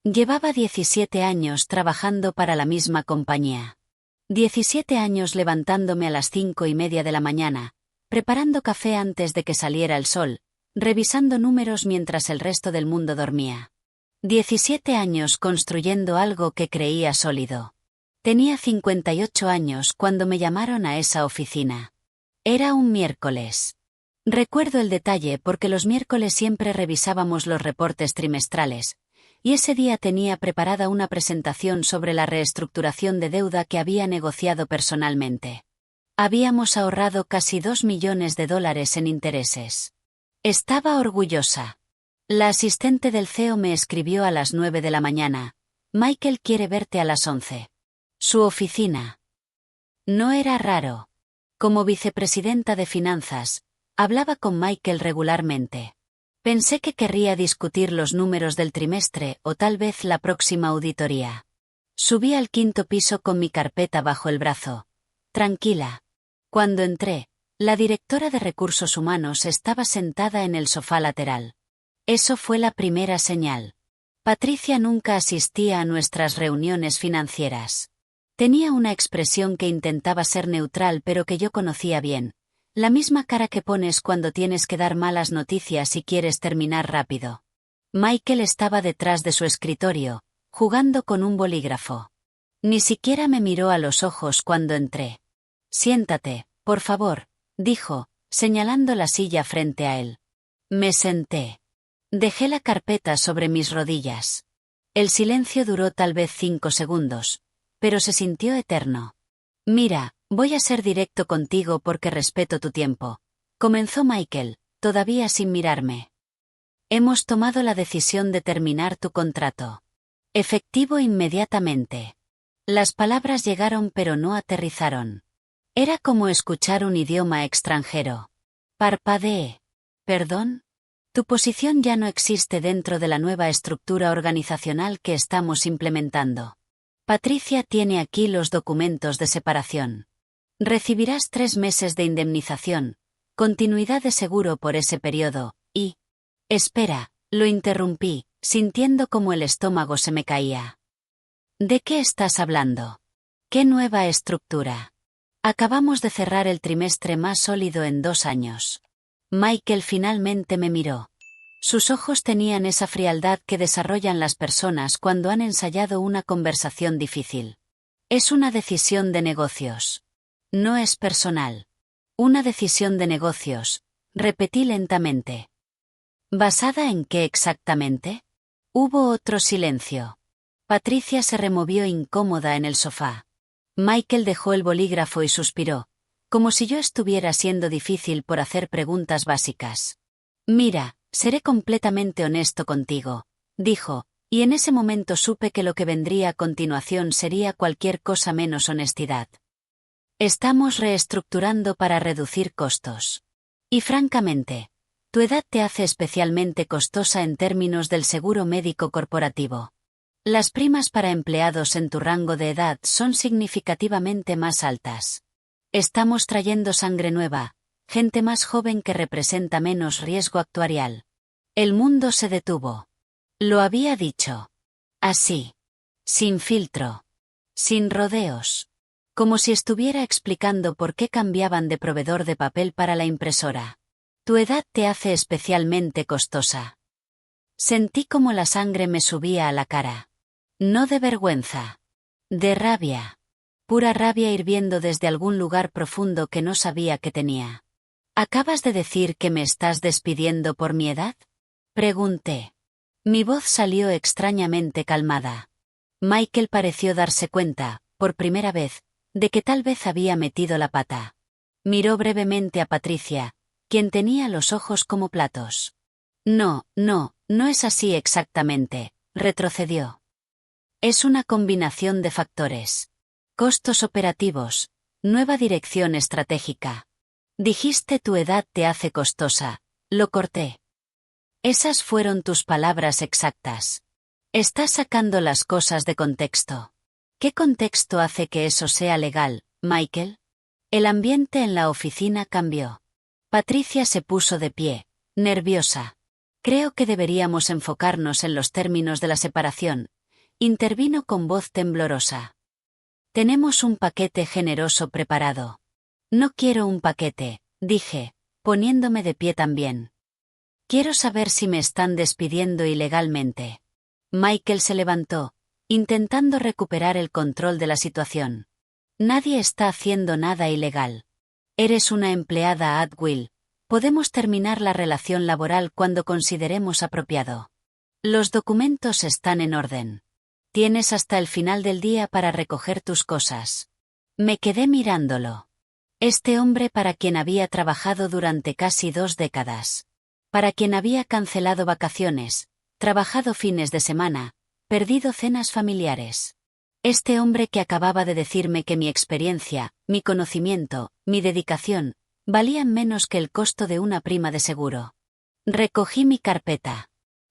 Llevaba 17 años trabajando para la misma compañía. 17 años levantándome a las 5:30 de la mañana, preparando café antes de que saliera el sol, revisando números mientras el resto del mundo dormía. 17 años construyendo algo que creía sólido. Tenía 58 años cuando me llamaron a esa oficina. Era un miércoles. Recuerdo el detalle porque los miércoles siempre revisábamos los reportes trimestrales, y ese día tenía preparada una presentación sobre la reestructuración de deuda que había negociado personalmente. Habíamos ahorrado casi $2 millones en intereses. Estaba orgullosa. La asistente del CEO me escribió a las 9 de la mañana. Michael quiere verte a las 11. Su oficina. No era raro. Como vicepresidenta de finanzas, hablaba con Michael regularmente. Pensé que querría discutir los números del trimestre o tal vez la próxima auditoría. Subí al 5º piso con mi carpeta bajo el brazo. Tranquila. Cuando entré, la directora de recursos humanos estaba sentada en el sofá lateral. Eso fue la primera señal. Patricia nunca asistía a nuestras reuniones financieras. Tenía una expresión que intentaba ser neutral pero que yo conocía bien. La misma cara que pones cuando tienes que dar malas noticias y quieres terminar rápido. Michael estaba detrás de su escritorio, jugando con un bolígrafo. Ni siquiera me miró a los ojos cuando entré. Siéntate, por favor, dijo, señalando la silla frente a él. Me senté. Dejé la carpeta sobre mis rodillas. El silencio duró tal vez 5 segundos, pero se sintió eterno. Mira, voy a ser directo contigo porque respeto tu tiempo. Comenzó Michael, todavía sin mirarme. Hemos tomado la decisión de terminar tu contrato. Efectivo inmediatamente. Las palabras llegaron pero no aterrizaron. Era como escuchar un idioma extranjero. Parpadeé. ¿Perdón? Tu posición ya no existe dentro de la nueva estructura organizacional que estamos implementando. Patricia tiene aquí los documentos de separación. Recibirás 3 meses de indemnización, continuidad de seguro por ese periodo, y... Espera, lo interrumpí, sintiendo como el estómago se me caía. ¿De qué estás hablando? ¿Qué nueva estructura? Acabamos de cerrar el trimestre más sólido en 2 años. Michael finalmente me miró. Sus ojos tenían esa frialdad que desarrollan las personas cuando han ensayado una conversación difícil. Es una decisión de negocios. No es personal. Una decisión de negocios, repetí lentamente. ¿Basada en qué exactamente? Hubo otro silencio. Patricia se removió incómoda en el sofá. Michael dejó el bolígrafo y suspiró, como si yo estuviera siendo difícil por hacer preguntas básicas. Mira, seré completamente honesto contigo, dijo, y en ese momento supe que lo que vendría a continuación sería cualquier cosa menos honestidad. Estamos reestructurando para reducir costos. Y francamente, tu edad te hace especialmente costosa en términos del seguro médico corporativo. Las primas para empleados en tu rango de edad son significativamente más altas. Estamos trayendo sangre nueva, gente más joven que representa menos riesgo actuarial. El mundo se detuvo. Lo había dicho. Así. Sin filtro. Sin rodeos. Como si estuviera explicando por qué cambiaban de proveedor de papel para la impresora. Tu edad te hace especialmente costosa. Sentí como la sangre me subía a la cara. No de vergüenza. De rabia. Pura rabia hirviendo desde algún lugar profundo que no sabía que tenía. ¿Acabas de decir que me estás despidiendo por mi edad? Pregunté. Mi voz salió extrañamente calmada. Michael pareció darse cuenta, por primera vez, de que tal vez había metido la pata. Miró brevemente a Patricia, quien tenía los ojos como platos. No es así exactamente, retrocedió. Es una combinación de factores. Costos operativos, nueva dirección estratégica. Dijiste tu edad te hace costosa, lo corté. Esas fueron tus palabras exactas. Estás sacando las cosas de contexto. ¿Qué contexto hace que eso sea legal, Michael? El ambiente en la oficina cambió. Patricia se puso de pie, nerviosa. Creo que deberíamos enfocarnos en los términos de la separación, Intervino con voz temblorosa. Tenemos un paquete generoso preparado. No quiero un paquete, dije, poniéndome de pie también. Quiero saber si me están despidiendo ilegalmente. Michael se levantó, intentando recuperar el control de la situación. Nadie está haciendo nada ilegal. Eres una empleada at will. Podemos terminar la relación laboral cuando consideremos apropiado. Los documentos están en orden. Tienes hasta el final del día para recoger tus cosas. Me quedé mirándolo. Este hombre para quien había trabajado durante casi 2 décadas. Para quien había cancelado vacaciones, trabajado fines de semana, perdido cenas familiares. Este hombre que acababa de decirme que mi experiencia, mi conocimiento, mi dedicación, valían menos que el costo de una prima de seguro. Recogí mi carpeta.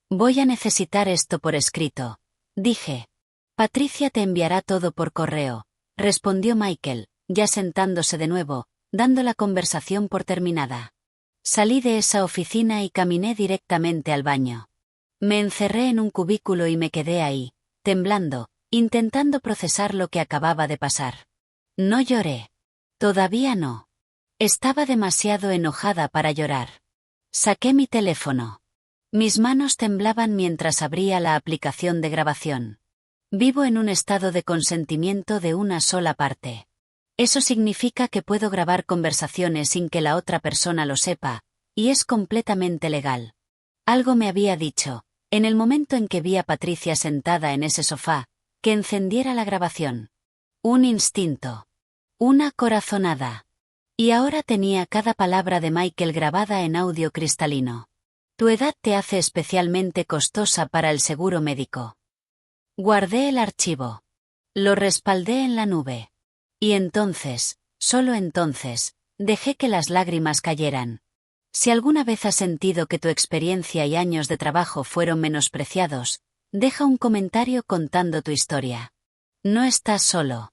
Voy a necesitar esto por escrito, dije. Patricia te enviará todo por correo, respondió Michael, ya sentándose de nuevo, dando la conversación por terminada. Salí de esa oficina y caminé directamente al baño. Me encerré en un cubículo y me quedé ahí, temblando, intentando procesar lo que acababa de pasar. No lloré. Todavía no. Estaba demasiado enojada para llorar. Saqué mi teléfono. Mis manos temblaban mientras abría la aplicación de grabación. Vivo en un estado de consentimiento de una sola parte. Eso significa que puedo grabar conversaciones sin que la otra persona lo sepa, y es completamente legal. Algo me había dicho, en el momento en que vi a Patricia sentada en ese sofá, que encendiera la grabación. Un instinto. Una corazonada. Y ahora tenía cada palabra de Michael grabada en audio cristalino. Tu edad te hace especialmente costosa para el seguro médico. Guardé el archivo. Lo respaldé en la nube. Y entonces, solo entonces, dejé que las lágrimas cayeran. Si alguna vez has sentido que tu experiencia y años de trabajo fueron menospreciados, deja un comentario contando tu historia. No estás solo.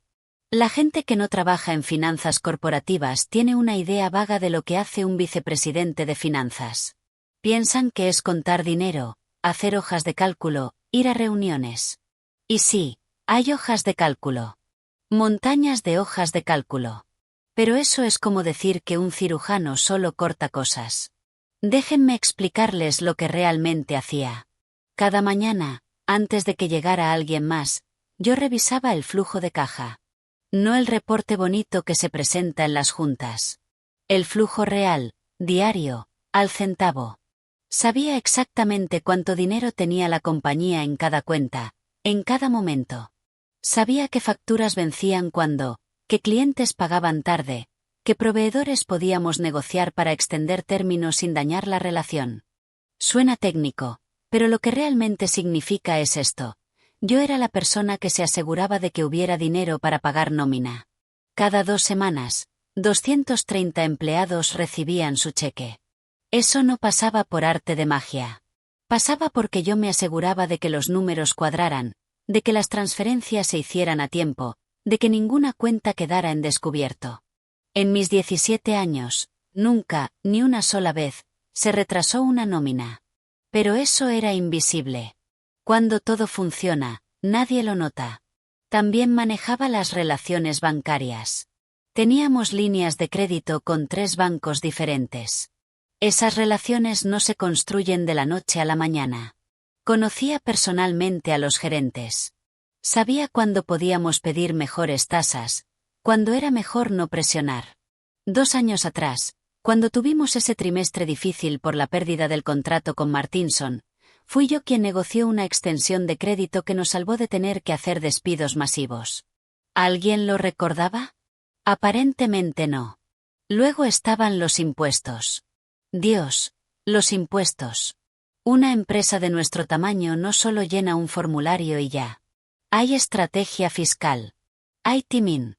La gente que no trabaja en finanzas corporativas tiene una idea vaga de lo que hace un vicepresidente de finanzas. Piensan que es contar dinero, hacer hojas de cálculo, ir a reuniones. Y sí, hay hojas de cálculo. Montañas de hojas de cálculo. Pero eso es como decir que un cirujano solo corta cosas. Déjenme explicarles lo que realmente hacía. Cada mañana, antes de que llegara alguien más, yo revisaba el flujo de caja. No el reporte bonito que se presenta en las juntas. El flujo real, diario, al centavo. Sabía exactamente cuánto dinero tenía la compañía en cada cuenta, en cada momento. Sabía qué facturas vencían cuándo, qué clientes pagaban tarde, qué proveedores podíamos negociar para extender términos sin dañar la relación. Suena técnico, pero lo que realmente significa es esto. Yo era la persona que se aseguraba de que hubiera dinero para pagar nómina. Cada 2 semanas, 230 empleados recibían su cheque. Eso no pasaba por arte de magia. Pasaba porque yo me aseguraba de que los números cuadraran, de que las transferencias se hicieran a tiempo, de que ninguna cuenta quedara en descubierto. En mis 17 años, nunca, ni una sola vez, se retrasó una nómina. Pero eso era invisible. Cuando todo funciona, nadie lo nota. También manejaba las relaciones bancarias. Teníamos líneas de crédito con 3 bancos diferentes. Esas relaciones no se construyen de la noche a la mañana. Conocía personalmente a los gerentes. Sabía cuándo podíamos pedir mejores tasas, cuándo era mejor no presionar. 2 años atrás, cuando tuvimos ese trimestre difícil por la pérdida del contrato con Martinson, fui yo quien negoció una extensión de crédito que nos salvó de tener que hacer despidos masivos. ¿Alguien lo recordaba? Aparentemente no. Luego estaban los impuestos. Dios, los impuestos. Una empresa de nuestro tamaño no solo llena un formulario y ya. Hay estrategia fiscal. Hay timing.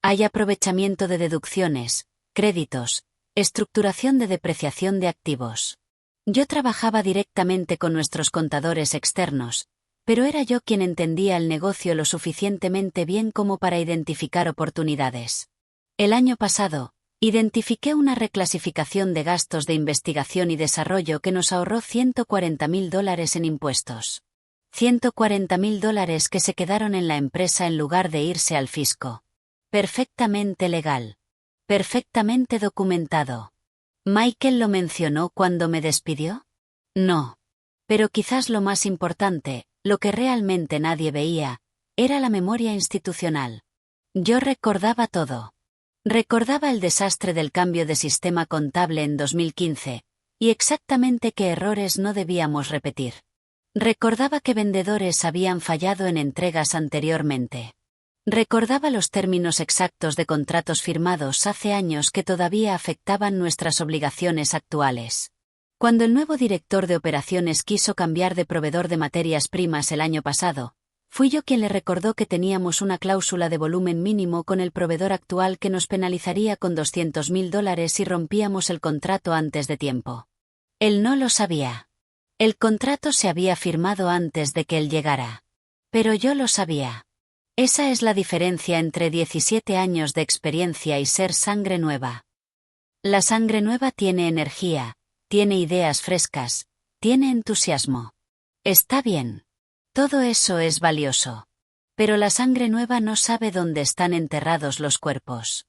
Hay aprovechamiento de deducciones, créditos, estructuración de depreciación de activos. Yo trabajaba directamente con nuestros contadores externos, pero era yo quien entendía el negocio lo suficientemente bien como para identificar oportunidades. El año pasado, identifiqué una reclasificación de gastos de investigación y desarrollo que nos ahorró $140.000 en impuestos. $140.000 que se quedaron en la empresa en lugar de irse al fisco. Perfectamente legal. Perfectamente documentado. ¿Michael lo mencionó cuando me despidió? No. Pero quizás lo más importante, lo que realmente nadie veía, era la memoria institucional. Yo recordaba todo. Recordaba el desastre del cambio de sistema contable en 2015, y exactamente qué errores no debíamos repetir. Recordaba que vendedores habían fallado en entregas anteriormente. Recordaba los términos exactos de contratos firmados hace años que todavía afectaban nuestras obligaciones actuales. Cuando el nuevo director de operaciones quiso cambiar de proveedor de materias primas el año pasado, fui yo quien le recordó que teníamos una cláusula de volumen mínimo con el proveedor actual que nos penalizaría con $200.000 si rompíamos el contrato antes de tiempo. Él no lo sabía. El contrato se había firmado antes de que él llegara. Pero yo lo sabía. Esa es la diferencia entre 17 años de experiencia y ser sangre nueva. La sangre nueva tiene energía, tiene ideas frescas, tiene entusiasmo. Está bien. Todo eso es valioso. Pero la sangre nueva no sabe dónde están enterrados los cuerpos.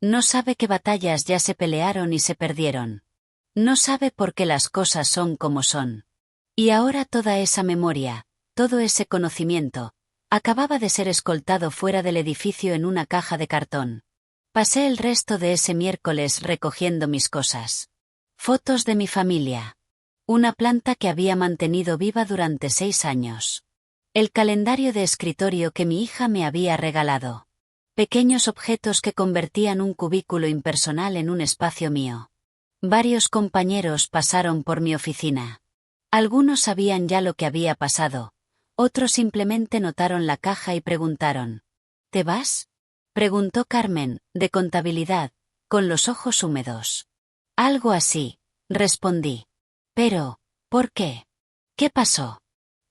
No sabe qué batallas ya se pelearon y se perdieron. No sabe por qué las cosas son como son. Y ahora toda esa memoria, todo ese conocimiento, acababa de ser escoltado fuera del edificio en una caja de cartón. Pasé el resto de ese miércoles recogiendo mis cosas. Fotos de mi familia. Una planta que había mantenido viva durante 6 años. El calendario de escritorio que mi hija me había regalado. Pequeños objetos que convertían un cubículo impersonal en un espacio mío. Varios compañeros pasaron por mi oficina. Algunos sabían ya lo que había pasado. Otros simplemente notaron la caja y preguntaron. ¿Te vas? Preguntó Carmen, de contabilidad, con los ojos húmedos. Algo así, respondí. Pero, ¿por qué? ¿Qué pasó?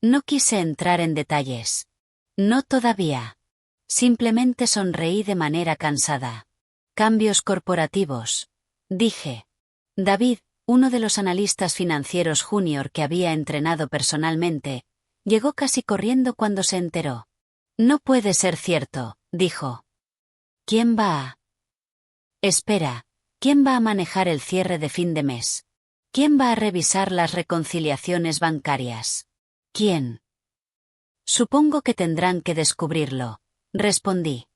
No quise entrar en detalles. No todavía. Simplemente sonreí de manera cansada. Cambios corporativos. Dije. David, uno de los analistas financieros junior que había entrenado personalmente, llegó casi corriendo cuando se enteró. No puede ser cierto, dijo. ¿Quién va a? Espera, ¿quién va a manejar el cierre de fin de mes? ¿Quién va a revisar las reconciliaciones bancarias? ¿Quién? Supongo que tendrán que descubrirlo, respondí.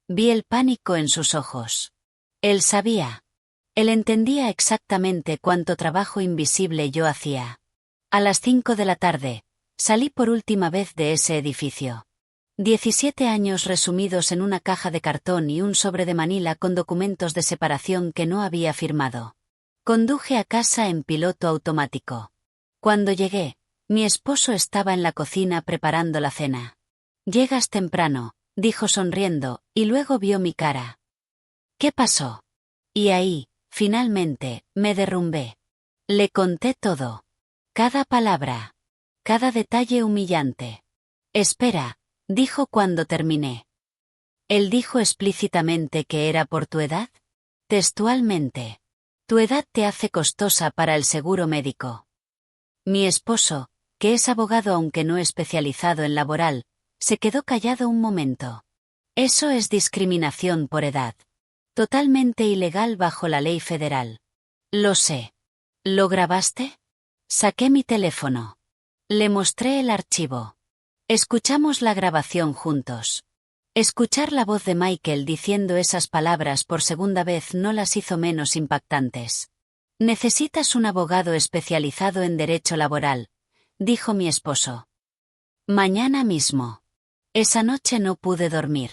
Vi el pánico en sus ojos. Él sabía. Él entendía exactamente cuánto trabajo invisible yo hacía. A las 5 de la tarde, salí por última vez de ese edificio. 17 años resumidos en una caja de cartón y un sobre de Manila con documentos de separación que no había firmado. Conduje a casa en piloto automático. Cuando llegué, mi esposo estaba en la cocina preparando la cena. «Llegas temprano», dijo sonriendo, y luego vio mi cara. «¿Qué pasó?» Y ahí, finalmente, me derrumbé. Le conté todo. Cada palabra. Cada detalle humillante. «Espera», dijo cuando terminé. «¿Él dijo explícitamente que era por tu edad?» Textualmente. «Tu edad te hace costosa para el seguro médico». Mi esposo, que es abogado aunque no especializado en laboral, se quedó callado un momento. Eso es discriminación por edad. Totalmente ilegal bajo la ley federal. Lo sé. ¿Lo grabaste? Saqué mi teléfono. Le mostré el archivo. Escuchamos la grabación juntos. Escuchar la voz de Michael diciendo esas palabras por segunda vez no las hizo menos impactantes. «Necesitas un abogado especializado en derecho laboral», dijo mi esposo. «Mañana mismo». Esa noche no pude dormir.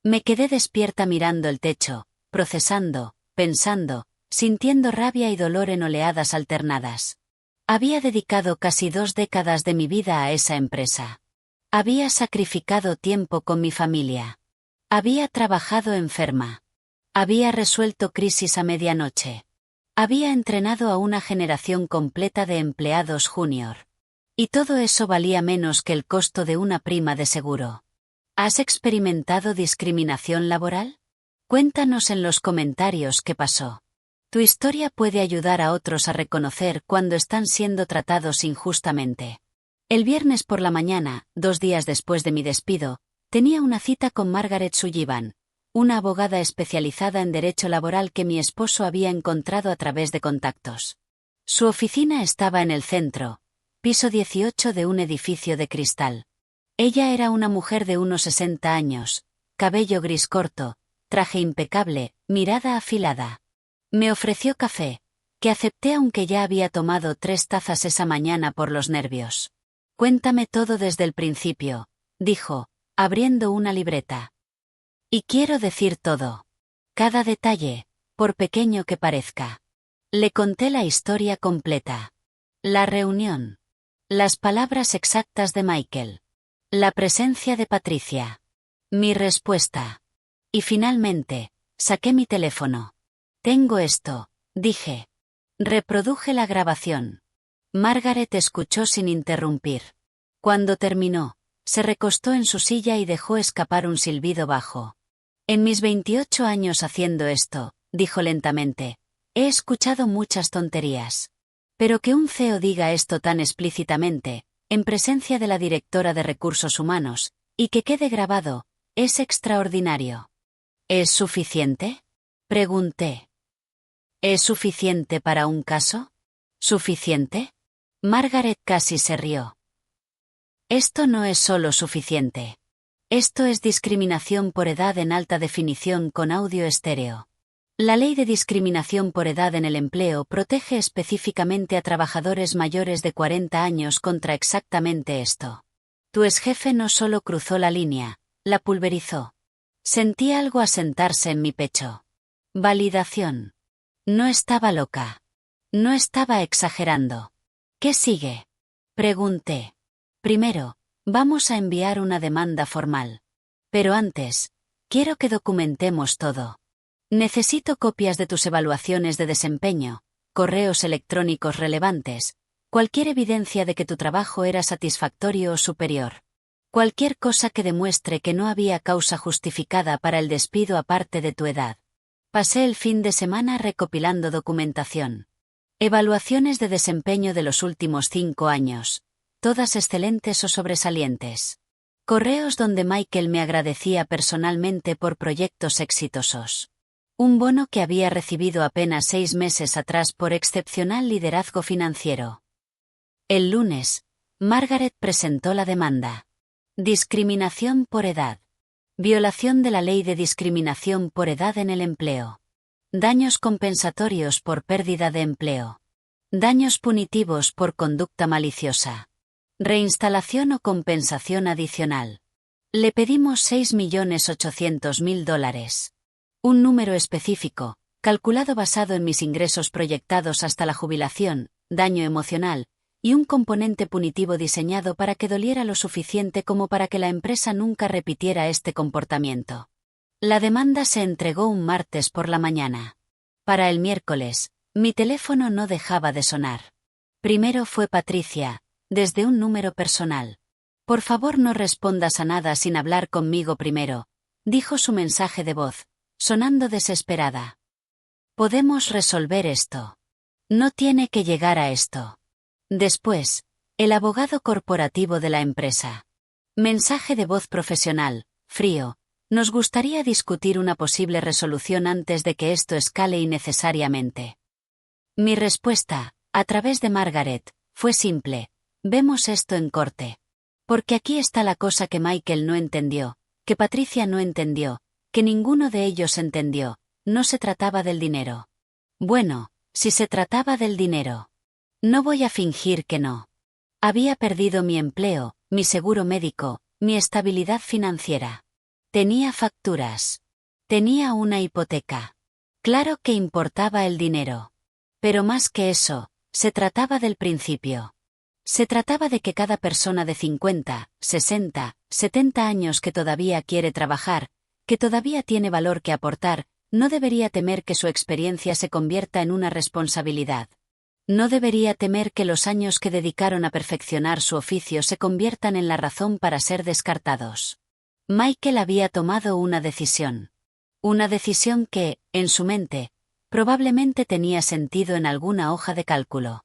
Me quedé despierta mirando el techo, procesando, pensando, sintiendo rabia y dolor en oleadas alternadas. Había dedicado casi 2 décadas de mi vida a esa empresa. Había sacrificado tiempo con mi familia. Había trabajado enferma. Había resuelto crisis a medianoche. Había entrenado a una generación completa de empleados junior. Y todo eso valía menos que el costo de una prima de seguro. ¿Has experimentado discriminación laboral? Cuéntanos en los comentarios qué pasó. Tu historia puede ayudar a otros a reconocer cuando están siendo tratados injustamente. El viernes por la mañana, 2 días después de mi despido, tenía una cita con Margaret Sullivan, una abogada especializada en derecho laboral que mi esposo había encontrado a través de contactos. Su oficina estaba en el centro, piso 18 de un edificio de cristal. Ella era una mujer de unos 60 años, cabello gris corto, traje impecable, mirada afilada. Me ofreció café, que acepté aunque ya había tomado 3 tazas esa mañana por los nervios. Cuéntame todo desde el principio, dijo, abriendo una libreta. Y quiero decir todo. Cada detalle, por pequeño que parezca. Le conté la historia completa. La reunión. Las palabras exactas de Michael. La presencia de Patricia. Mi respuesta. Y finalmente, saqué mi teléfono. Tengo esto, dije. Reproduje la grabación. Margaret escuchó sin interrumpir. Cuando terminó, se recostó en su silla y dejó escapar un silbido bajo. En mis 28 años haciendo esto, dijo lentamente, he escuchado muchas tonterías. Pero que un CEO diga esto tan explícitamente, en presencia de la directora de Recursos Humanos, y que quede grabado, es extraordinario. ¿Es suficiente? Pregunté. ¿Es suficiente para un caso? ¿Suficiente? Margaret casi se rió. Esto no es solo suficiente. Esto es discriminación por edad en alta definición con audio estéreo. La ley de discriminación por edad en el empleo protege específicamente a trabajadores mayores de 40 años contra exactamente esto. Tu exjefe no solo cruzó la línea, la pulverizó. Sentí algo asentarse en mi pecho. Validación. No estaba loca. No estaba exagerando. ¿Qué sigue? Pregunté. Primero, vamos a enviar una demanda formal. Pero antes, quiero que documentemos todo. Necesito copias de tus evaluaciones de desempeño, correos electrónicos relevantes, cualquier evidencia de que tu trabajo era satisfactorio o superior. Cualquier cosa que demuestre que no había causa justificada para el despido aparte de tu edad. Pasé el fin de semana recopilando documentación. Evaluaciones de desempeño de los últimos 5 años. Todas excelentes o sobresalientes. Correos donde Michael me agradecía personalmente por proyectos exitosos. Un bono que había recibido apenas 6 meses atrás por excepcional liderazgo financiero. El lunes, Margaret presentó la demanda. Discriminación por edad. Violación de la ley de discriminación por edad en el empleo. Daños compensatorios por pérdida de empleo. Daños punitivos por conducta maliciosa. Reinstalación o compensación adicional. Le pedimos $6.800.000. Un número específico, calculado basado en mis ingresos proyectados hasta la jubilación, daño emocional, y un componente punitivo diseñado para que doliera lo suficiente como para que la empresa nunca repitiera este comportamiento. La demanda se entregó un martes por la mañana. Para el miércoles, mi teléfono no dejaba de sonar. Primero fue Patricia, desde un número personal. Por favor no respondas a nada sin hablar conmigo primero, dijo su mensaje de voz, sonando desesperada. Podemos resolver esto. No tiene que llegar a esto. Después, el abogado corporativo de la empresa. Mensaje de voz profesional, frío. Nos gustaría discutir una posible resolución antes de que esto escale innecesariamente. Mi respuesta, a través de Margaret, fue simple. Vemos esto en corte. Porque aquí está la cosa que Michael no entendió, que Patricia no entendió, que ninguno de ellos entendió, no se trataba del dinero. Bueno, si se trataba del dinero. No voy a fingir que no. Había perdido mi empleo, mi seguro médico, mi estabilidad financiera. Tenía facturas. Tenía una hipoteca. Claro que importaba el dinero. Pero más que eso, se trataba del principio. Se trataba de que cada persona de 50, 60, 70 años que todavía quiere trabajar, que todavía tiene valor que aportar, no debería temer que su experiencia se convierta en una responsabilidad. No debería temer que los años que dedicaron a perfeccionar su oficio se conviertan en la razón para ser descartados. Michael había tomado una decisión. Una decisión que, en su mente, probablemente tenía sentido en alguna hoja de cálculo.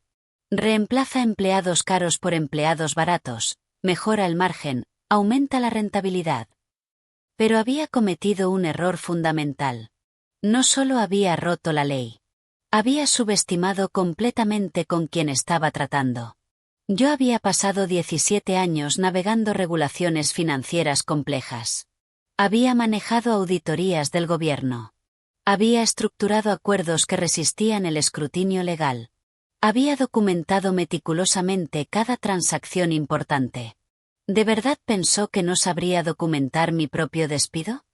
Reemplaza empleados caros por empleados baratos, mejora el margen, aumenta la rentabilidad. Pero había cometido un error fundamental. No solo había roto la ley. Había subestimado completamente con quien estaba tratando. Yo había pasado 17 años navegando regulaciones financieras complejas. Había manejado auditorías del gobierno. Había estructurado acuerdos que resistían el escrutinio legal. Había documentado meticulosamente cada transacción importante. ¿De verdad pensó que no sabría documentar mi propio despido?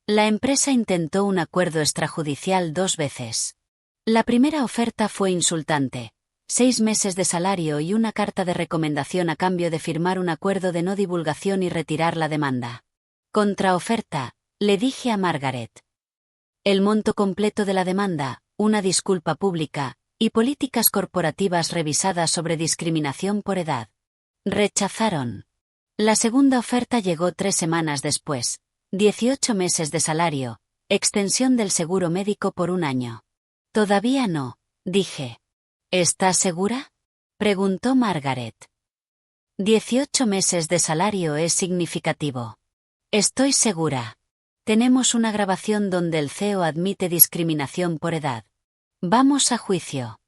La empresa intentó un acuerdo extrajudicial 2 veces. La primera oferta fue insultante. 6 meses de salario y una carta de recomendación a cambio de firmar un acuerdo de no divulgación y retirar la demanda. Contraoferta, le dije a Margaret. El monto completo de la demanda, una disculpa pública, y políticas corporativas revisadas sobre discriminación por edad. Rechazaron. La segunda oferta llegó 3 semanas después. 18 meses de salario, extensión del seguro médico por 1 año. Todavía no, dije. ¿Estás segura?, preguntó Margaret. 18 meses de salario es significativo. Estoy segura. Tenemos una grabación donde el CEO admite discriminación por edad. Vamos a juicio.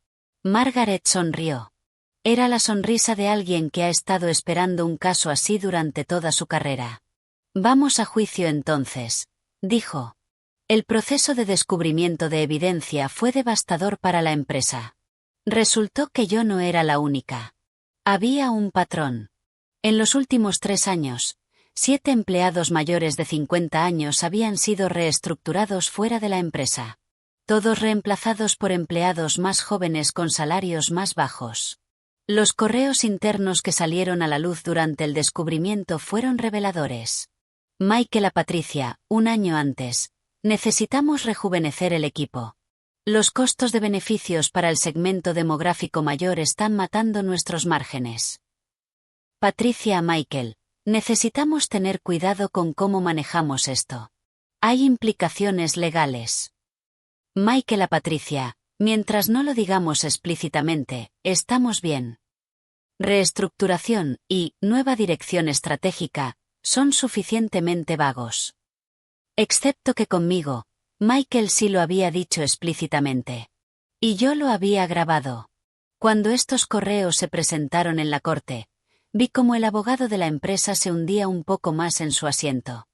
Margaret sonrió. Era la sonrisa de alguien que ha estado esperando un caso así durante toda su carrera. Vamos a juicio entonces, dijo. El proceso de descubrimiento de evidencia fue devastador para la empresa. Resultó que yo no era la única. Había un patrón. En los últimos 3 años, 7 empleados mayores de 50 años habían sido reestructurados fuera de la empresa. Todos reemplazados por empleados más jóvenes con salarios más bajos. Los correos internos que salieron a la luz durante el descubrimiento fueron reveladores. Michael a Patricia, 1 año antes. Necesitamos rejuvenecer el equipo. Los costos de beneficios para el segmento demográfico mayor están matando nuestros márgenes. Patricia a Michael, necesitamos tener cuidado con cómo manejamos esto. Hay implicaciones legales. Michael a Patricia, mientras no lo digamos explícitamente, estamos bien. Reestructuración y nueva dirección estratégica son suficientemente vagos. Excepto que conmigo, Michael sí lo había dicho explícitamente. Y yo lo había grabado. Cuando estos correos se presentaron en la corte, vi cómo el abogado de la empresa se hundía un poco más en su asiento.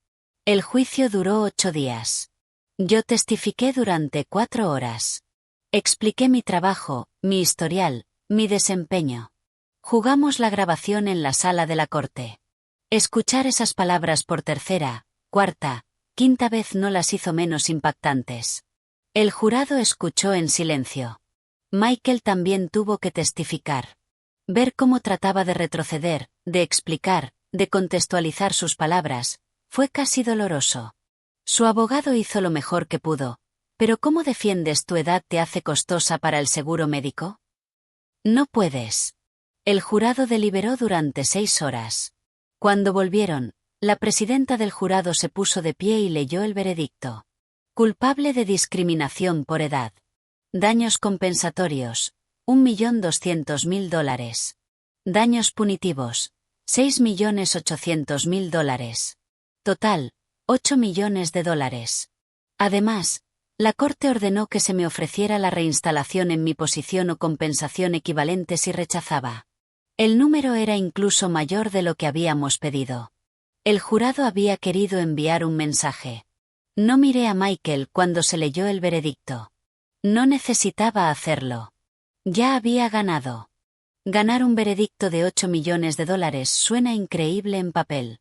El juicio duró 8 días. Yo testifiqué durante 4 horas. Expliqué mi trabajo, mi historial, mi desempeño. Jugamos la grabación en la sala de la corte. Escuchar esas palabras por tercera, cuarta, quinta vez no las hizo menos impactantes. El jurado escuchó en silencio. Michael también tuvo que testificar. Ver cómo trataba de retroceder, de explicar, de contextualizar sus palabras, fue casi doloroso. Su abogado hizo lo mejor que pudo, pero ¿cómo defiendes tu edad te hace costosa para el seguro médico? No puedes. El jurado deliberó durante 6 horas. Cuando volvieron, la presidenta del jurado se puso de pie y leyó el veredicto. Culpable de discriminación por edad. Daños compensatorios, $1.200.000. Daños punitivos, $6.800.000. Total, $8 millones. Además, la Corte ordenó que se me ofreciera la reinstalación en mi posición o compensación equivalente si rechazaba. El número era incluso mayor de lo que habíamos pedido. El jurado había querido enviar un mensaje. No miré a Michael cuando se leyó el veredicto. No necesitaba hacerlo. Ya había ganado. Ganar un veredicto de $8 millones suena increíble en papel.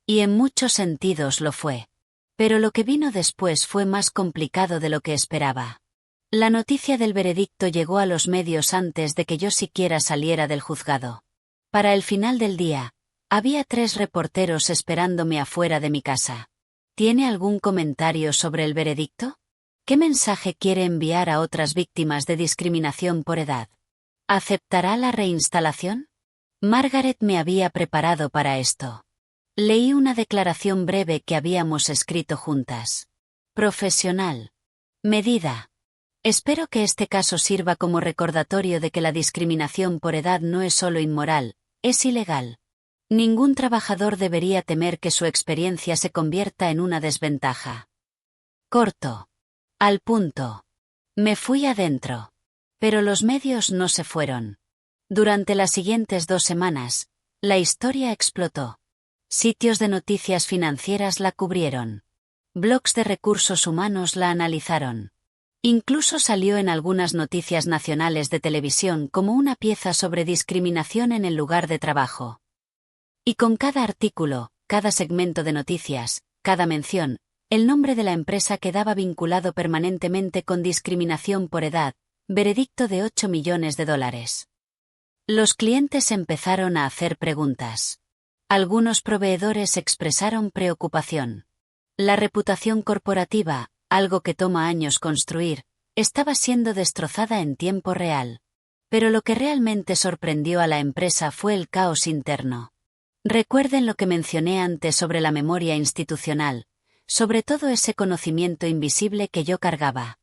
Y en muchos sentidos lo fue. Pero lo que vino después fue más complicado de lo que esperaba. La noticia del veredicto llegó a los medios antes de que yo siquiera saliera del juzgado. Para el final del día, había 3 reporteros esperándome afuera de mi casa. ¿Tiene algún comentario sobre el veredicto? ¿Qué mensaje quiere enviar a otras víctimas de discriminación por edad? ¿Aceptará la reinstalación? Margaret me había preparado para esto. Leí una declaración breve que habíamos escrito juntas. Profesional. Medida. Espero que este caso sirva como recordatorio de que la discriminación por edad no es solo inmoral, es ilegal. Ningún trabajador debería temer que su experiencia se convierta en una desventaja. Corto. Al punto. Me fui adentro. Pero los medios no se fueron. Durante las siguientes 2 semanas, la historia explotó. Sitios de noticias financieras la cubrieron. Blogs de recursos humanos la analizaron. Incluso salió en algunas noticias nacionales de televisión como una pieza sobre discriminación en el lugar de trabajo. Y con cada artículo, cada segmento de noticias, cada mención, el nombre de la empresa quedaba vinculado permanentemente con discriminación por edad, veredicto de $8 millones. Los clientes empezaron a hacer preguntas. Algunos proveedores expresaron preocupación. La reputación corporativa, algo que toma años construir, estaba siendo destrozada en tiempo real. Pero lo que realmente sorprendió a la empresa fue el caos interno. Recuerden lo que mencioné antes sobre la memoria institucional, sobre todo ese conocimiento invisible que yo cargaba.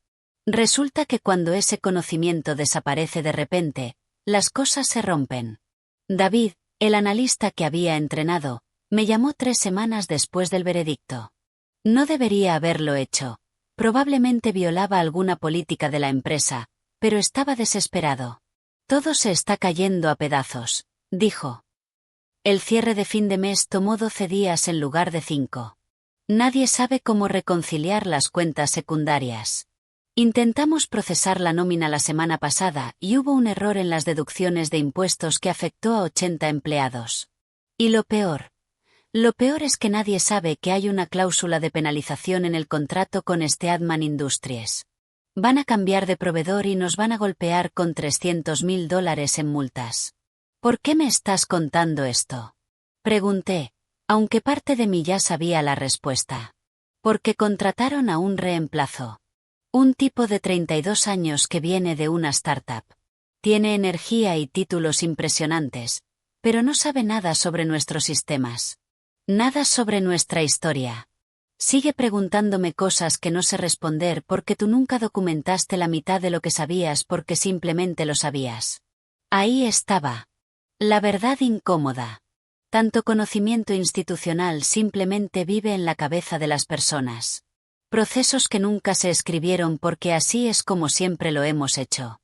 Resulta que cuando ese conocimiento desaparece de repente, las cosas se rompen. David, el analista que había entrenado, me llamó 3 semanas después del veredicto. No debería haberlo hecho. Probablemente violaba alguna política de la empresa, pero estaba desesperado. Todo se está cayendo a pedazos, dijo. El cierre de fin de mes tomó 12 días en lugar de 5. Nadie sabe cómo reconciliar las cuentas secundarias. Intentamos procesar la nómina la semana pasada y hubo un error en las deducciones de impuestos que afectó a 80 empleados. Y lo peor es que nadie sabe que hay una cláusula de penalización en el contrato con Steadman Industries. Van a cambiar de proveedor y nos van a golpear con $300.000 en multas. ¿Por qué me estás contando esto? Pregunté, aunque parte de mí ya sabía la respuesta. Porque contrataron a un reemplazo. Un tipo de 32 años que viene de una startup. Tiene energía y títulos impresionantes, pero no sabe nada sobre nuestros sistemas. Nada sobre nuestra historia. Sigue preguntándome cosas que no sé responder porque tú nunca documentaste la mitad de lo que sabías porque simplemente lo sabías. Ahí estaba. La verdad incómoda. Tanto conocimiento institucional simplemente vive en la cabeza de las personas. Procesos que nunca se escribieron porque así es como siempre lo hemos hecho.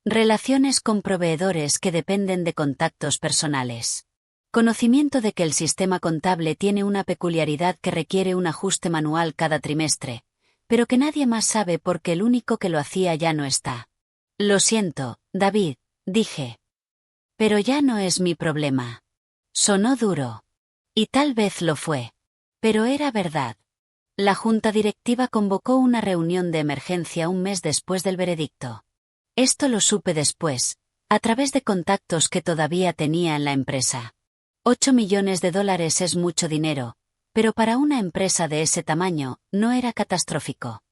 Relaciones con proveedores que dependen de contactos personales. Conocimiento de que el sistema contable tiene una peculiaridad que requiere un ajuste manual cada trimestre, pero que nadie más sabe porque el único que lo hacía ya no está. Lo siento, David, dije. Pero ya no es mi problema. Sonó duro. Y tal vez lo fue. Pero era verdad. La junta directiva convocó una reunión de emergencia un mes después del veredicto. Esto lo supe después, a través de contactos que todavía tenía en la empresa. $8 millones es mucho dinero, pero para una empresa de ese tamaño, no era catastrófico.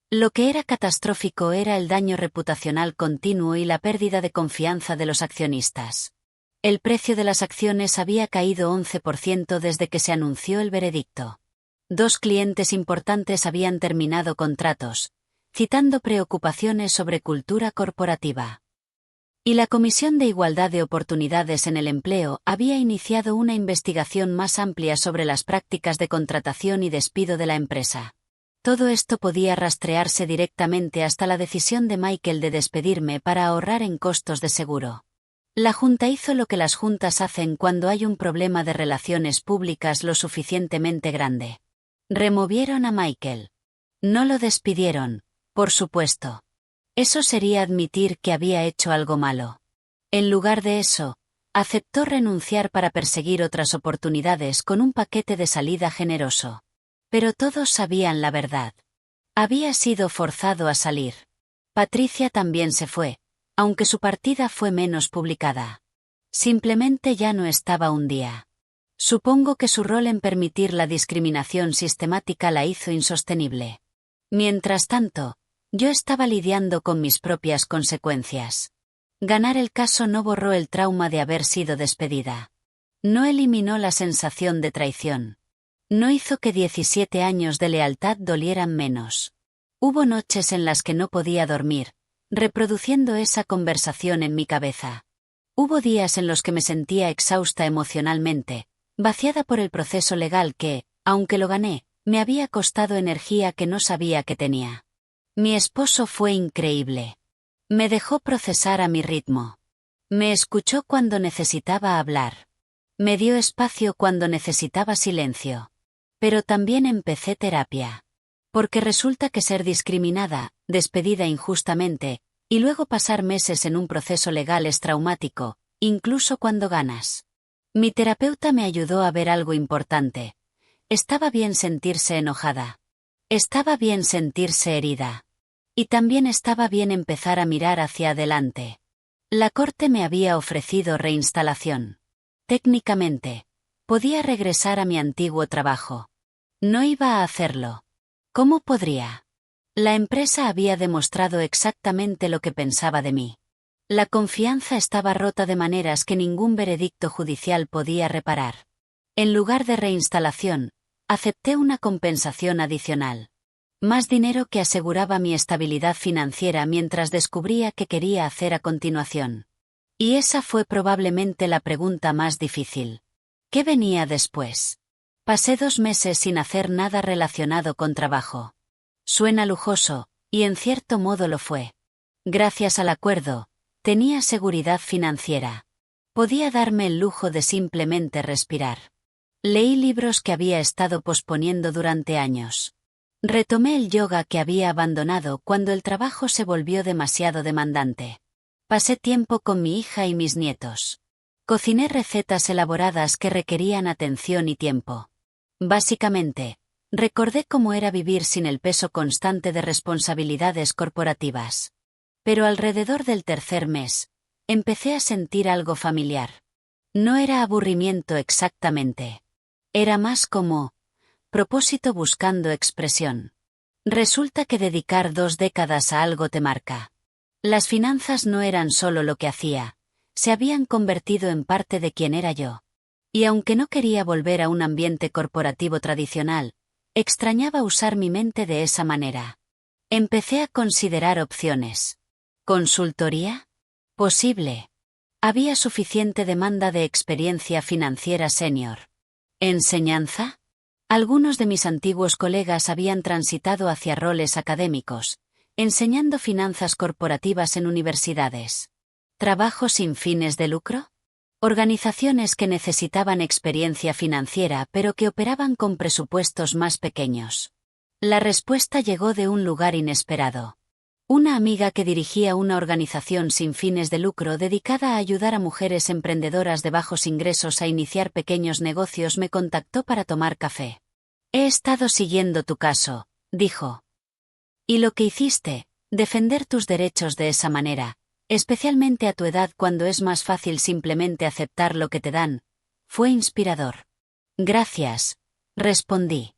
Lo que era catastrófico era el daño reputacional continuo y la pérdida de confianza de los accionistas. El precio de las acciones había caído 11% desde que se anunció el veredicto. 2 clientes importantes habían terminado contratos, citando preocupaciones sobre cultura corporativa. Y la Comisión de Igualdad de Oportunidades en el Empleo había iniciado una investigación más amplia sobre las prácticas de contratación y despido de la empresa. Todo esto podía rastrearse directamente hasta la decisión de Michael de despedirme para ahorrar en costos de seguro. La Junta hizo lo que las juntas hacen cuando hay un problema de relaciones públicas lo suficientemente grande. Removieron a Michael. No lo despidieron, por supuesto. Eso sería admitir que había hecho algo malo. En lugar de eso, aceptó renunciar para perseguir otras oportunidades con un paquete de salida generoso. Pero todos sabían la verdad. Había sido forzado a salir. Patricia también se fue, aunque su partida fue menos publicada. Simplemente ya no estaba un día. Supongo que su rol en permitir la discriminación sistemática la hizo insostenible. Mientras tanto, yo estaba lidiando con mis propias consecuencias. Ganar el caso no borró el trauma de haber sido despedida. No eliminó la sensación de traición. No hizo que 17 años de lealtad dolieran menos. Hubo noches en las que no podía dormir, reproduciendo esa conversación en mi cabeza. Hubo días en los que me sentía exhausta emocionalmente, vaciada por el proceso legal que, aunque lo gané, me había costado energía que no sabía que tenía. Mi esposo fue increíble. Me dejó procesar a mi ritmo. Me escuchó cuando necesitaba hablar. Me dio espacio cuando necesitaba silencio. Pero también empecé terapia. Porque resulta que ser discriminada, despedida injustamente, y luego pasar meses en un proceso legal es traumático, incluso cuando ganas. Mi terapeuta me ayudó a ver algo importante. Estaba bien sentirse enojada. Estaba bien sentirse herida. Y también estaba bien empezar a mirar hacia adelante. La corte me había ofrecido reinstalación. Técnicamente, podía regresar a mi antiguo trabajo. No iba a hacerlo. ¿Cómo podría? La empresa había demostrado exactamente lo que pensaba de mí. La confianza estaba rota de maneras que ningún veredicto judicial podía reparar. En lugar de reinstalación, acepté una compensación adicional. Más dinero que aseguraba mi estabilidad financiera mientras descubría qué quería hacer a continuación. Y esa fue probablemente la pregunta más difícil. ¿Qué venía después? Pasé 2 meses sin hacer nada relacionado con trabajo. Suena lujoso, y en cierto modo lo fue. Gracias al acuerdo, tenía seguridad financiera. Podía darme el lujo de simplemente respirar. Leí libros que había estado posponiendo durante años. Retomé el yoga que había abandonado cuando el trabajo se volvió demasiado demandante. Pasé tiempo con mi hija y mis nietos. Cociné recetas elaboradas que requerían atención y tiempo. Básicamente, recordé cómo era vivir sin el peso constante de responsabilidades corporativas. Pero alrededor del 3.er mes, empecé a sentir algo familiar. No era aburrimiento exactamente. Era más como propósito buscando expresión. Resulta que dedicar 2 décadas a algo te marca. Las finanzas no eran solo lo que hacía, se habían convertido en parte de quien era yo. Y aunque no quería volver a un ambiente corporativo tradicional, extrañaba usar mi mente de esa manera. Empecé a considerar opciones. ¿Consultoría? Posible. Había suficiente demanda de experiencia financiera senior. ¿Enseñanza? Algunos de mis antiguos colegas habían transitado hacia roles académicos, enseñando finanzas corporativas en universidades. ¿Trabajo sin fines de lucro? Organizaciones que necesitaban experiencia financiera pero que operaban con presupuestos más pequeños. La respuesta llegó de un lugar inesperado. Una amiga que dirigía una organización sin fines de lucro dedicada a ayudar a mujeres emprendedoras de bajos ingresos a iniciar pequeños negocios me contactó para tomar café. He estado siguiendo tu caso, dijo. Y lo que hiciste, defender tus derechos de esa manera, especialmente a tu edad cuando es más fácil simplemente aceptar lo que te dan, fue inspirador. Gracias, respondí.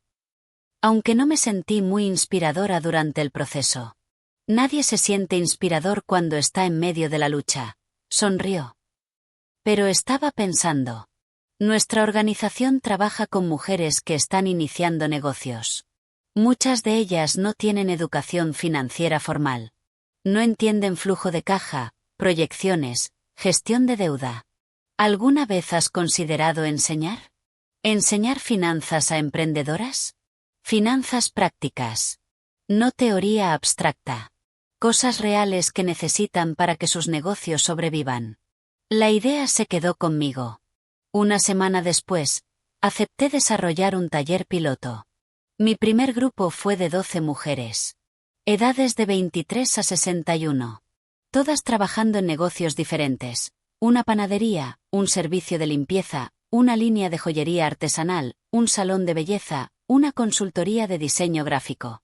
Aunque no me sentí muy inspiradora durante el proceso. Nadie se siente inspirador cuando está en medio de la lucha, sonrió. Pero estaba pensando. Nuestra organización trabaja con mujeres que están iniciando negocios. Muchas de ellas no tienen educación financiera formal. No entienden flujo de caja, proyecciones, gestión de deuda. ¿Alguna vez has considerado enseñar? ¿Enseñar finanzas a emprendedoras? Finanzas prácticas. No teoría abstracta. Cosas reales que necesitan para que sus negocios sobrevivan. La idea se quedó conmigo. Una semana después, acepté desarrollar un taller piloto. Mi primer grupo fue de 12 mujeres. Edades de 23 a 61. Todas trabajando en negocios diferentes. Una panadería, un servicio de limpieza, una línea de joyería artesanal, un salón de belleza, una consultoría de diseño gráfico.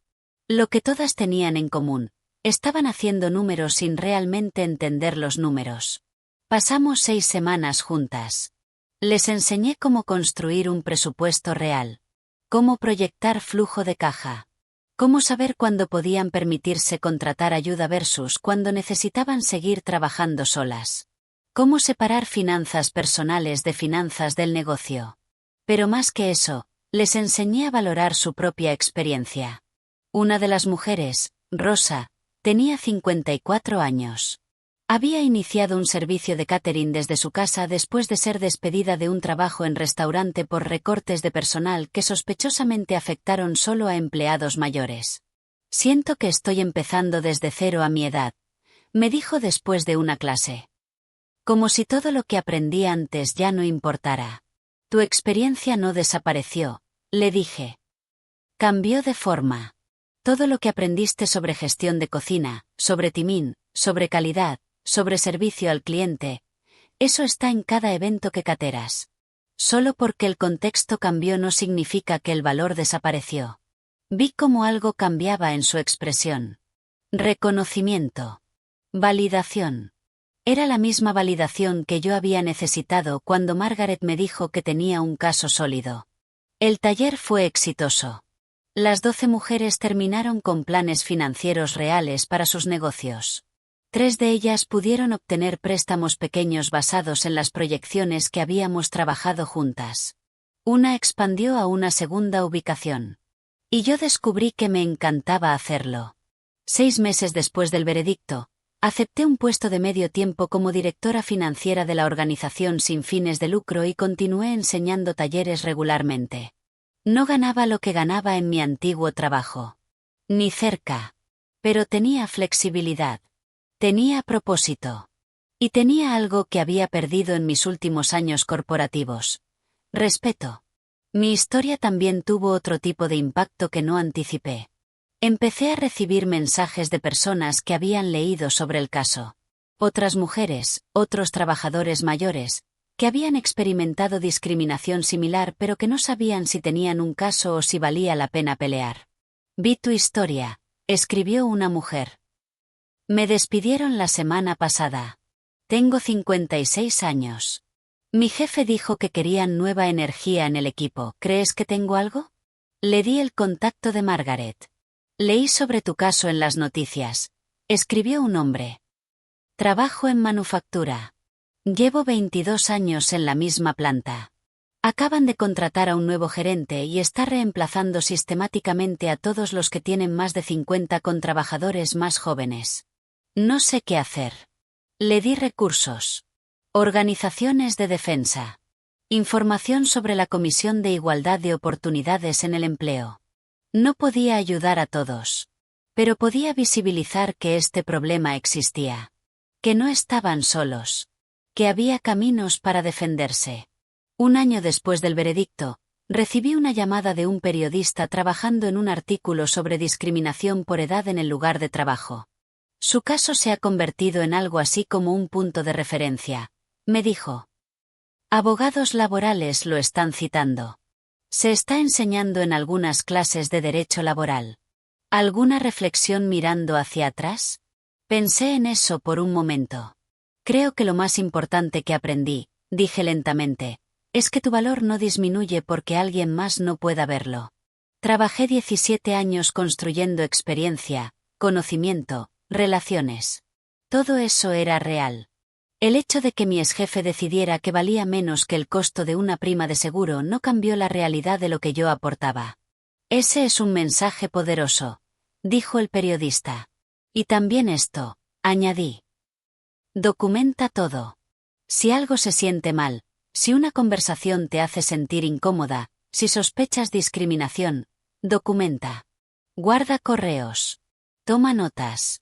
Lo que todas tenían en común. Estaban haciendo números sin realmente entender los números. Pasamos 6 semanas juntas. Les enseñé cómo construir un presupuesto real. Cómo proyectar flujo de caja. Cómo saber cuándo podían permitirse contratar ayuda versus cuándo necesitaban seguir trabajando solas. Cómo separar finanzas personales de finanzas del negocio. Pero más que eso, les enseñé a valorar su propia experiencia. Una de las mujeres, Rosa, tenía 54 años. Había iniciado un servicio de catering desde su casa después de ser despedida de un trabajo en restaurante por recortes de personal que sospechosamente afectaron solo a empleados mayores. Siento que estoy empezando desde cero a mi edad, me dijo después de una clase. Como si todo lo que aprendí antes ya no importara. Tu experiencia no desapareció, le dije. Cambió de forma. Todo lo que aprendiste sobre gestión de cocina, sobre timing, sobre calidad, sobre servicio al cliente, eso está en cada evento que cateras. Solo porque el contexto cambió no significa que el valor desapareció. Vi cómo algo cambiaba en su expresión. Reconocimiento. Validación. Era la misma validación que yo había necesitado cuando Margaret me dijo que tenía un caso sólido. El taller fue exitoso. Las 12 mujeres terminaron con planes financieros reales para sus negocios. 3 de ellas pudieron obtener préstamos pequeños basados en las proyecciones que habíamos trabajado juntas. Una expandió a una segunda ubicación. Y yo descubrí que me encantaba hacerlo. 6 meses después del veredicto, acepté un puesto de medio tiempo como directora financiera de la organización sin fines de lucro y continué enseñando talleres regularmente. No ganaba lo que ganaba en mi antiguo trabajo. Ni cerca. Pero tenía flexibilidad. Tenía propósito. Y tenía algo que había perdido en mis últimos años corporativos. Respeto. Mi historia también tuvo otro tipo de impacto que no anticipé. Empecé a recibir mensajes de personas que habían leído sobre el caso. Otras mujeres, otros trabajadores mayores, que habían experimentado discriminación similar pero que no sabían si tenían un caso o si valía la pena pelear. Vi tu historia, escribió una mujer. Me despidieron la semana pasada. Tengo 56 años. Mi jefe dijo que querían nueva energía en el equipo. ¿Crees que tengo algo? Le di el contacto de Margaret. Leí sobre tu caso en las noticias. Escribió un hombre. Trabajo en manufactura. Llevo 22 años en la misma planta. Acaban de contratar a un nuevo gerente y está reemplazando sistemáticamente a todos los que tienen más de 50 con trabajadores más jóvenes. No sé qué hacer. Le di recursos. Organizaciones de defensa. Información sobre la Comisión de Igualdad de Oportunidades en el Empleo. No podía ayudar a todos. Pero podía visibilizar que este problema existía. Que no estaban solos. Que había caminos para defenderse. Un año después del veredicto, recibí una llamada de un periodista trabajando en un artículo sobre discriminación por edad en el lugar de trabajo. Su caso se ha convertido en algo así como un punto de referencia, me dijo. Abogados laborales lo están citando. Se está enseñando en algunas clases de derecho laboral. ¿Alguna reflexión mirando hacia atrás? Pensé en eso por un momento. Creo que lo más importante que aprendí, dije lentamente, es que tu valor no disminuye porque alguien más no pueda verlo. Trabajé 17 años construyendo experiencia, conocimiento, relaciones. Todo eso era real. El hecho de que mi exjefe decidiera que valía menos que el costo de una prima de seguro no cambió la realidad de lo que yo aportaba. Ese es un mensaje poderoso, dijo el periodista. Y también esto, añadí. Documenta todo. Si algo se siente mal, si una conversación te hace sentir incómoda, si sospechas discriminación, documenta. Guarda correos. Toma notas.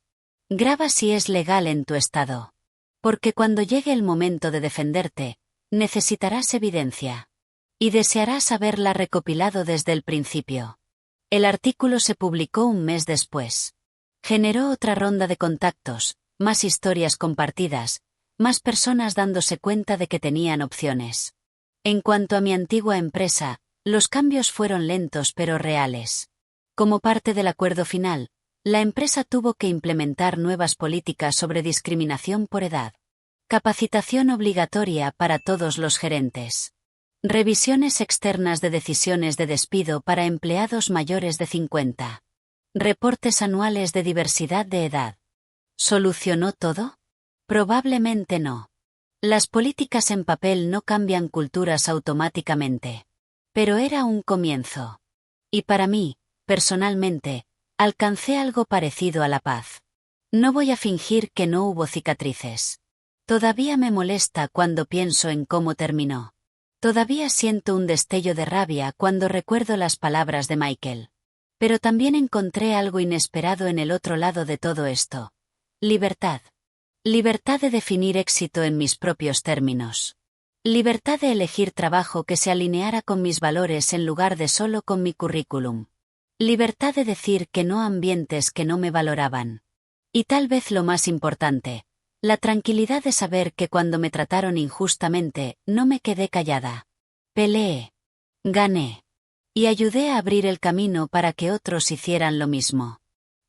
Graba si es legal en tu estado. Porque cuando llegue el momento de defenderte, necesitarás evidencia. Y desearás haberla recopilado desde el principio. El artículo se publicó un mes después. Generó otra ronda de contactos, más historias compartidas, más personas dándose cuenta de que tenían opciones. En cuanto a mi antigua empresa, los cambios fueron lentos pero reales. Como parte del acuerdo final, la empresa tuvo que implementar nuevas políticas sobre discriminación por edad. Capacitación obligatoria para todos los gerentes. Revisiones externas de decisiones de despido para empleados mayores de 50. Reportes anuales de diversidad de edad. ¿Solucionó todo? Probablemente no. Las políticas en papel no cambian culturas automáticamente. Pero era un comienzo. Y para mí, personalmente, Alcancé algo parecido a la paz. No voy a fingir que no hubo cicatrices. Todavía me molesta cuando pienso en cómo terminó. Todavía siento un destello de rabia cuando recuerdo las palabras de Michael. Pero también encontré algo inesperado en el otro lado de todo esto. Libertad. Libertad de definir éxito en mis propios términos. Libertad de elegir trabajo que se alineara con mis valores en lugar de solo con mi currículum. Libertad de decir que no a ambientes que no me valoraban. Y tal vez lo más importante, la tranquilidad de saber que cuando me trataron injustamente, no me quedé callada. Peleé. Gané. Y ayudé a abrir el camino para que otros hicieran lo mismo.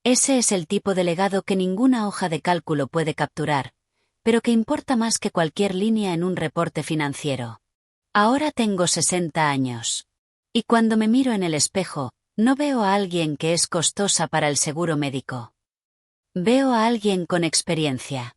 Ese es el tipo de legado que ninguna hoja de cálculo puede capturar, pero que importa más que cualquier línea en un reporte financiero. Ahora tengo 60 años. Y cuando me miro en el espejo, no veo a alguien que es costosa para el seguro médico. Veo a alguien con experiencia.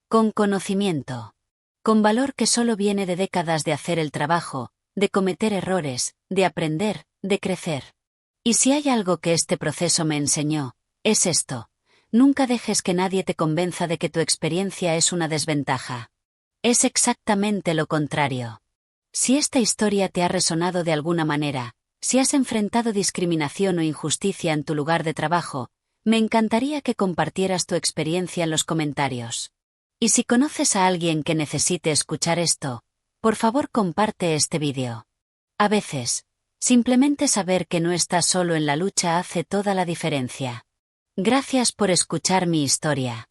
Con conocimiento. Con valor que solo viene de décadas de hacer el trabajo, de cometer errores, de aprender, de crecer. Y si hay algo que este proceso me enseñó, es esto. Nunca dejes que nadie te convenza de que tu experiencia es una desventaja. Es exactamente lo contrario. Si esta historia te ha resonado de alguna manera, si has enfrentado discriminación o injusticia en tu lugar de trabajo, me encantaría que compartieras tu experiencia en los comentarios. Y si conoces a alguien que necesite escuchar esto, por favor comparte este vídeo. A veces, simplemente saber que no estás solo en la lucha hace toda la diferencia. Gracias por escuchar mi historia.